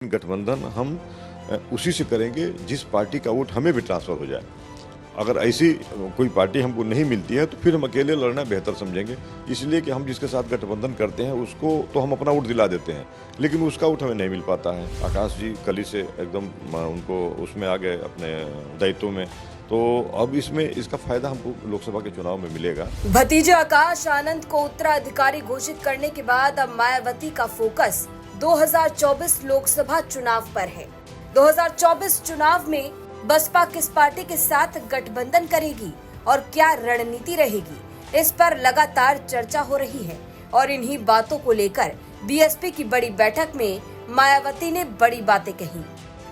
गठबंधन हम उसी से करेंगे जिस पार्टी का वोट हमें भी ट्रांसफर हो जाए। अगर ऐसी कोई पार्टी हमको नहीं मिलती है तो फिर हम अकेले लड़ना बेहतर समझेंगे, इसलिए कि हम जिसके साथ गठबंधन करते हैं उसको तो हम अपना वोट दिला देते हैं, लेकिन उसका वोट हमें नहीं मिल पाता है। आकाश जी कल ही से एकदम उनको उसमें आ गए अपने दायित्व में, तो अब इसमें इसका फायदा हमको लोकसभा के चुनाव में मिलेगा। भतीजे आकाश आनंद को उत्तराधिकारी घोषित करने के बाद अब मायावती का फोकस 2024 लोकसभा चुनाव पर है। 2024 चुनाव में बसपा किस पार्टी के साथ गठबंधन करेगी और क्या रणनीति रहेगी, इस पर लगातार चर्चा हो रही है। और इन्हीं बातों को लेकर बीएसपी की बड़ी बैठक में मायावती ने बड़ी बातें कही।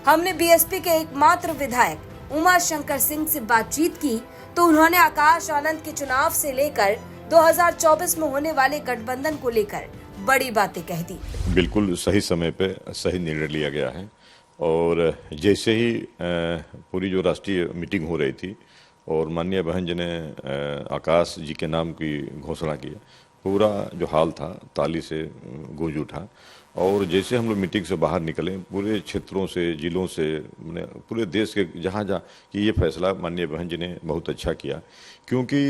हमने बीएसपी के एकमात्र विधायक उमा शंकर सिंह से बातचीत की तो उन्होंने आकाश आनंद के चुनाव से लेकर 2024 में होने वाले गठबंधन को लेकर बड़ी बातें कह दी। बिल्कुल सही समय पे सही निर्णय लिया गया है, और जैसे ही पूरी जो राष्ट्रीय मीटिंग हो रही थी और माननीय बहन जी ने आकाश जी के नाम की घोषणा की, पूरा जो हाल था ताली से गूंज उठा। और जैसे हम लोग मीटिंग से बाहर निकले, पूरे क्षेत्रों से, जिलों से, पूरे देश के जहाँ कि ये फैसला माननीय बहन जी ने बहुत अच्छा किया, क्योंकि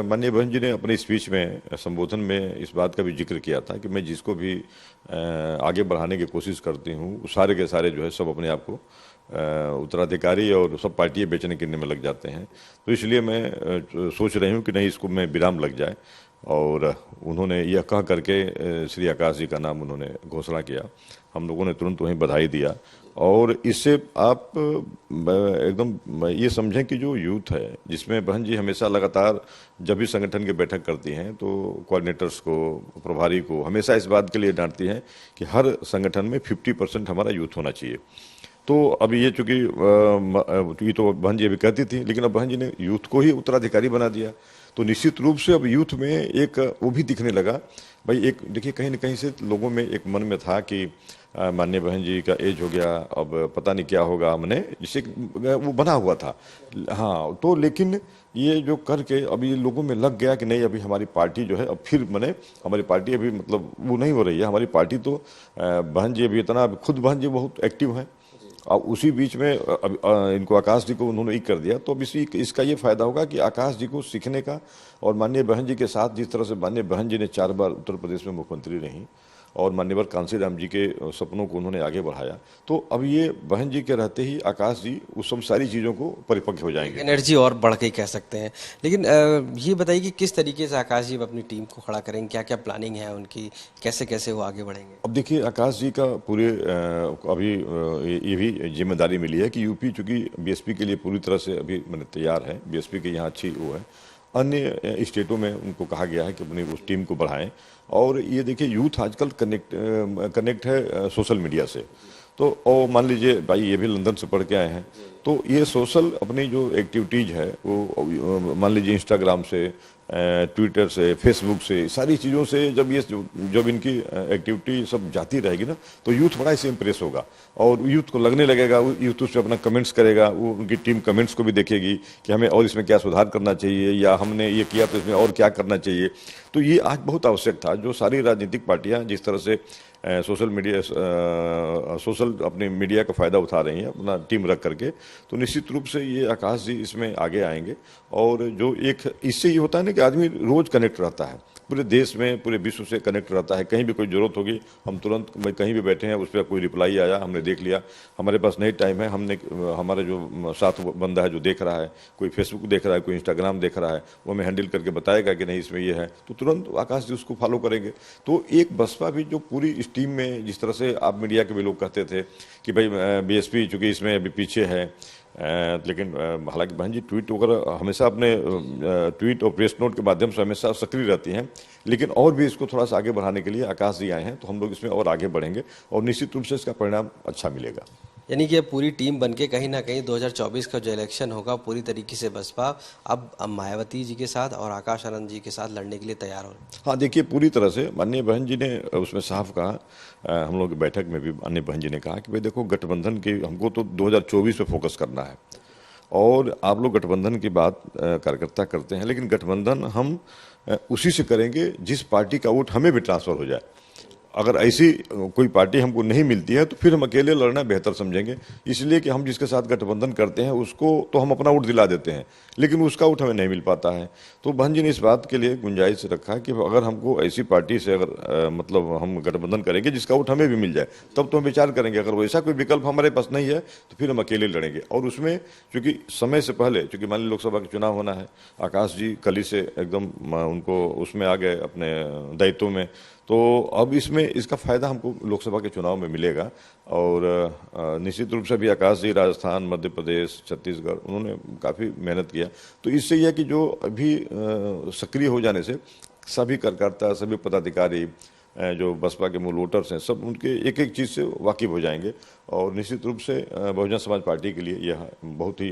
माननीय बहन जी ने अपने स्पीच में, संबोधन में इस बात का भी जिक्र किया था कि मैं जिसको भी आगे बढ़ाने की कोशिश करती हूँ, सारे के सारे जो है सब अपने आप को उत्तराधिकारी और सब पार्टियाँ बेचने किनने में लग जाते हैं। तो इसलिए मैं सोच रही हूँ कि नहीं, इसको मैं विराम लग जाए। और उन्होंने यह कह करके श्री आकाश जी का नाम उन्होंने घोषणा किया। हम लोगों ने तुरंत वहीं बधाई दिया। और इससे आप एकदम ये समझें कि जो यूथ है, जिसमें बहन जी हमेशा लगातार जब भी संगठन की बैठक करती हैं तो कोऑर्डिनेटर्स को, प्रभारी को हमेशा इस बात के लिए डांटती हैं कि हर संगठन में 50% हमारा यूथ होना चाहिए। तो अब ये चूँकि ये तो बहन जी अभी कहती थी, लेकिन अब बहन जी ने यूथ को ही उत्तराधिकारी बना दिया, तो निश्चित रूप से अब यूथ में एक वो भी दिखने लगा। भाई एक देखिए, कहीं न कहीं से लोगों में एक मन में था कि माननीय बहन जी का एज हो गया, अब पता नहीं क्या होगा, हमने जिससे वो बना हुआ था। हाँ, तो लेकिन ये जो करके अब ये लोगों में लग गया कि नहीं, अभी हमारी पार्टी जो है अब फिर हमारी पार्टी अभी मतलब वो नहीं हो रही है। हमारी पार्टी तो बहन जी अभी इतना, खुद बहन जी बहुत एक्टिव हैं, और उसी बीच में इनको आकाश जी को उन्होंने एक कर दिया। तो अब इसका ये फायदा होगा कि आकाश जी को सीखने का, और माननीय बहन जी के साथ जिस तरह से माननीय बहन जी ने 4 बार उत्तर प्रदेश में मुख्यमंत्री रहीं और माननीय कांसी राम जी के सपनों को उन्होंने आगे बढ़ाया, तो अब ये बहन जी के रहते ही आकाश जी उस सब सारी चीज़ों को परिपक्व हो जाएंगे। एनर्जी और बढ़ के कह सकते हैं। लेकिन ये बताइए कि किस तरीके से आकाश जी अपनी टीम को खड़ा करेंगे, क्या क्या प्लानिंग है उनकी, कैसे कैसे वो आगे बढ़ेंगे? अब देखिए, आकाश जी का पूरे अभी ये भी जिम्मेदारी मिली है कि यूपी चूँकि बीएसपी के लिए पूरी तरह से अभी तैयार है, बीएसपी के यहाँ अच्छी वो है, अन्य स्टेटों में उनको कहा गया है कि अपनी उस टीम को बढ़ाएं। और ये देखिए, यूथ आजकल कनेक्ट है सोशल मीडिया से। तो और मान लीजिए भाई ये भी लंदन से पढ़ के आए हैं, तो ये सोशल अपनी जो एक्टिविटीज़ है वो मान लीजिए इंस्टाग्राम से, ट्विटर से, फेसबुक से, सारी चीज़ों से जब इनकी एक्टिविटी सब जाती रहेगी ना, तो यूथ बड़ा इससे इम्प्रेस होगा और यूथ को लगने लगेगा, यूथ उस पर अपना कमेंट्स करेगा, वो उनकी टीम कमेंट्स को भी देखेगी कि हमें और इसमें क्या सुधार करना चाहिए, या हमने ये किया तो इसमें और क्या करना चाहिए। तो ये आज बहुत आवश्यक था। जो सारी राजनीतिक पार्टियाँ जिस तरह से सोशल अपने मीडिया का फ़ायदा उठा रही हैं अपना टीम रख करके, तो निश्चित रूप से ये आकाश जी इसमें आगे आएंगे। और जो एक इससे ये होता है ना कि आदमी रोज़ कनेक्ट रहता है, पूरे देश में, पूरे विश्व से कनेक्ट रहता है। कहीं भी कोई ज़रूरत होगी, हम तुरंत कहीं भी बैठे हैं, उस पर कोई रिप्लाई आया, हमने देख लिया, हमारे पास नहीं टाइम है, हमने हमारा जो साथ बंदा है जो देख रहा है, कोई फेसबुक देख रहा है, कोई इंस्टाग्राम देख रहा है, वो हमें हैंडल करके बताएगा कि नहीं इसमें ये है, तो तुरंत आकाश जी उसको फॉलो करेंगे। तो एक बसपा भी जो पूरी इस टीम में, जिस तरह से आप मीडिया के भी लोग कहते थे कि भाई बीएसपी चूँकि इसमें अभी पीछे है, लेकिन हालांकि बहन जी ट्वीट वगैरह हमेशा अपने ट्वीट और प्रेस नोट के माध्यम से हमेशा सक्रिय रहती हैं, लेकिन और भी इसको थोड़ा सा आगे बढ़ाने के लिए आकाश जी आए हैं, तो हम लोग इसमें और आगे बढ़ेंगे और निश्चित रूप से इसका परिणाम अच्छा मिलेगा। यानी कि पूरी टीम बनके कहीं ना कहीं 2024 का जो इलेक्शन होगा पूरी तरीके से बसपा अब मायावती जी के साथ और आकाश आनंद जी के साथ लड़ने के लिए तैयार हो। हाँ, देखिए, पूरी तरह से माननीय बहन जी ने उसमें साफ कहा, हम लोग की बैठक में भी माननीय बहन जी ने कहा कि भाई देखो, गठबंधन की हमको तो 2024 पे फोकस करना है, और आप लोग गठबंधन की बात कार्यकर्ता करते हैं, लेकिन गठबंधन हम उसी से करेंगे जिस पार्टी का वोट हमें भी ट्रांसफ़र हो जाए। अगर ऐसी कोई पार्टी हमको नहीं मिलती है तो फिर हम अकेले लड़ना बेहतर समझेंगे, इसलिए कि हम जिसके साथ गठबंधन करते हैं उसको तो हम अपना वोट दिला देते हैं, लेकिन उसका वोट हमें नहीं मिल पाता है। तो बहन जी ने इस बात के लिए गुंजाइश रखा है कि अगर हमको ऐसी पार्टी से अगर मतलब हम गठबंधन करेंगे जिसका वोट हमें भी मिल जाए, तब तो हम विचार करेंगे। अगर वैसा कोई विकल्प हमारे पास नहीं है तो फिर हम अकेले लड़ेंगे। और उसमें चूंकि समय से पहले, चूंकि मान ली लोकसभा का चुनाव होना है, आकाश जी कल ही से एकदम उनको उसमें आ गए अपने दायित्व में, तो अब इसमें इसका फायदा हमको लोकसभा के चुनाव में मिलेगा। और निश्चित रूप से भी आकाश जी राजस्थान, मध्य प्रदेश, छत्तीसगढ़ उन्होंने काफ़ी मेहनत किया। तो इससे यह कि जो अभी सक्रिय हो जाने से सभी कार्यकर्ता, सभी पदाधिकारी, जो बसपा के मूल वोटर्स हैं, सब उनके एक एक चीज़ से वाकिफ हो जाएंगे। और निश्चित रूप से बहुजन समाज पार्टी के लिए यह बहुत ही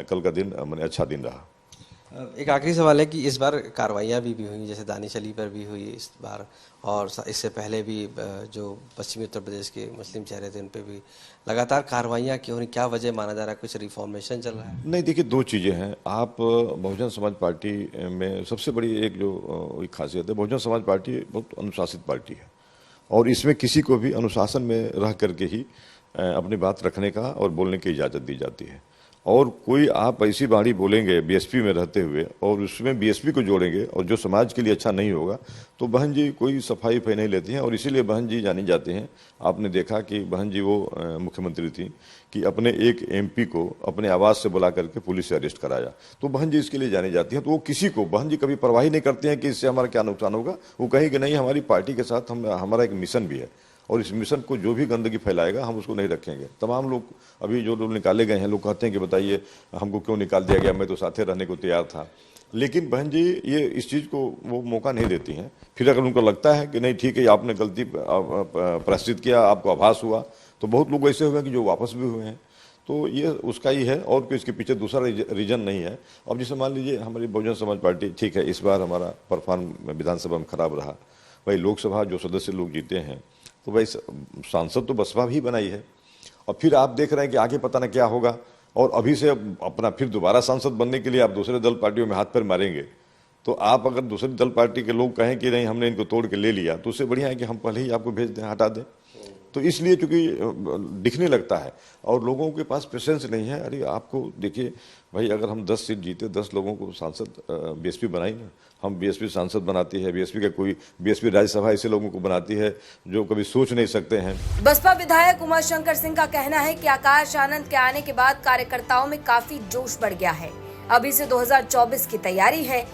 कल का दिन मैंने अच्छा दिन रहा। एक आखिरी सवाल है कि इस बार कार्रवाइयाँ भी हुई, जैसे दानिश अली पर भी हुई इस बार, और इससे पहले भी जो पश्चिमी उत्तर प्रदेश के मुस्लिम चेहरे थे उन पर भी लगातार कार्रवाइयाँ क्यों हो रही, क्या वजह माना जा रहा है? कुछ रिफॉर्मेशन चल रहा है? नहीं, देखिए, दो चीज़ें हैं। आप बहुजन समाज पार्टी में सबसे बड़ी एक जो एक खासियत है, बहुजन समाज पार्टी बहुत अनुशासित पार्टी है और इसमें किसी को भी अनुशासन में रह करके ही अपनी बात रखने का और बोलने की इजाज़त दी जाती है। और कोई आप ऐसी बाणी बोलेंगे बीएसपी में रहते हुए और उसमें बीएसपी को जोड़ेंगे और जो समाज के लिए अच्छा नहीं होगा, तो बहन जी कोई सफाई फै नहीं लेती हैं। और इसीलिए बहन जी जानी जाती हैं। आपने देखा कि बहन जी वो मुख्यमंत्री थी कि अपने एक एमपी को अपने आवास से बुला करके पुलिस से अरेस्ट कराया, तो बहन जी इसके लिए जानी जाती हैं। तो वो किसी को, बहन जी कभी परवाह नहीं करती हैं कि इससे हमारा क्या नुकसान होगा। वो कहेंगे नहीं, हमारी पार्टी के साथ हमारा एक मिशन भी है और इस मिशन को जो भी गंदगी फैलाएगा हम उसको नहीं रखेंगे। तमाम लोग अभी जो लोग निकाले गए हैं, लोग कहते हैं कि बताइए हमको क्यों निकाल दिया गया, मैं तो साथे रहने को तैयार था। लेकिन बहन जी ये इस चीज़ को वो मौका नहीं देती हैं। फिर अगर उनको लगता है कि नहीं ठीक है, आपने गलती प्रायश्चित किया, आपको आभास हुआ, तो बहुत लोग ऐसे हुए कि जो वापस भी हुए हैं। तो ये उसका ही है और कोई इसके पीछे दूसरा रीजन नहीं है। अब जैसे मान लीजिए हमारी बहुजन समाज पार्टी, ठीक है, इस बार हमारा परफॉर्म विधानसभा में खराब रहा। भाई लोकसभा जो सदस्य लोग जीते हैं, तो भाई सांसद तो बसपा भी बनाई है और फिर आप देख रहे हैं कि आगे पता ना क्या होगा। और अभी से अपना फिर दोबारा सांसद बनने के लिए आप दूसरे दल पार्टियों में हाथ पैर मारेंगे। तो आप अगर दूसरी दल पार्टी के लोग कहें कि नहीं हमने इनको तोड़ के ले लिया, तो उससे बढ़िया है कि हम पहले ही आपको भेज दें, हटा दें। तो इसलिए चूंकि दिखने लगता है और लोगों के पास पेशेंस नहीं है। अरे आपको देखिए भाई, अगर हम 10 सीट जीते, 10 लोगों को सांसद बीएसपी बनाई ना, हम बीएसपी सांसद बनाती है, बीएसपी का कोई बीएसपी राज्यसभा ऐसे लोगों को बनाती है जो कभी सोच नहीं सकते हैं। बसपा विधायक उमाशंकर सिंह का कहना है कि आकाश आनंद के आने के बाद कार्यकर्ताओं में काफी जोश बढ़ गया है। अभी से 2024 की तैयारी है,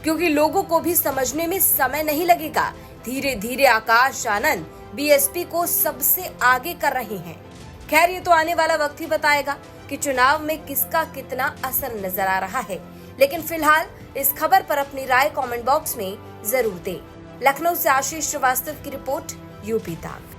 क्योंकि लोगों को भी समझने में समय नहीं लगेगा। धीरे धीरे आकाश आनंद बीएसपी को सबसे आगे कर रहे हैं। खैर, ये तो आने वाला वक्त ही बताएगा कि चुनाव में किसका कितना असर नजर आ रहा है। लेकिन फिलहाल इस खबर पर अपनी राय कमेंट बॉक्स में जरूर दें। लखनऊ से आशीष श्रीवास्तव की रिपोर्ट, यूपी तक।